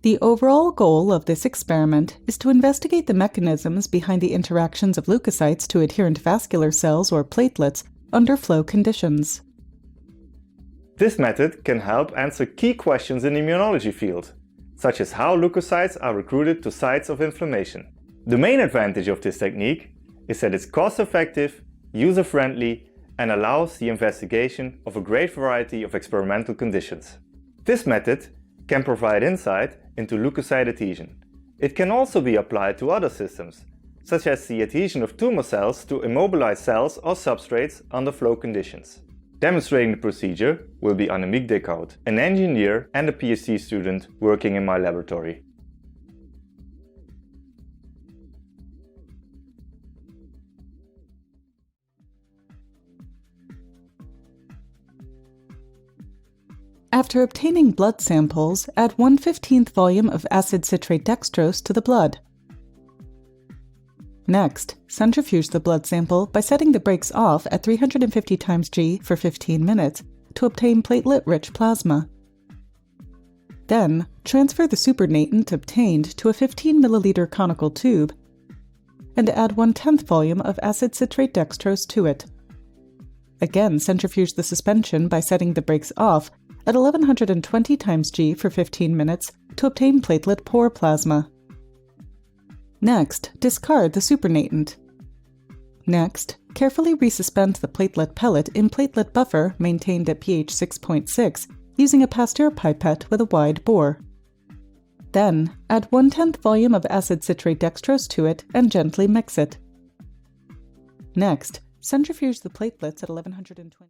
The overall goal of this experiment is to investigate the mechanisms behind the interactions of leukocytes to adherent vascular cells or platelets under flow conditions. This method can help answer key questions in the immunology field, such as how leukocytes are recruited to sites of inflammation. The main advantage of this technique is that it's cost-effective, user-friendly, and allows the investigation of a great variety of experimental conditions. This method can provide insight into leukocyte adhesion. It can also be applied to other systems, such as the adhesion of tumor cells to immobilized cells or substrates under flow conditions. Demonstrating the procedure will be Annemiek Dickhout, an engineer and a PhD student working in my laboratory. After obtaining blood samples, add 1/15 volume of acid citrate dextrose to the blood. Next, centrifuge the blood sample by setting the brakes off at 350 times G for 15 minutes to obtain platelet-rich plasma. Then, transfer the supernatant obtained to a 15 ml conical tube and add 1/10 volume of acid citrate dextrose to it. Again, centrifuge the suspension by setting the brakes off at 1120 times G for 15 minutes to obtain platelet-poor plasma. Next, discard the supernatant. Next, carefully resuspend the platelet pellet in platelet buffer maintained at pH 6.6 using a Pasteur pipette with a wide bore. Then, add 1/10 volume of acid citrate dextrose to it and gently mix it. Next, centrifuge the platelets at 1120.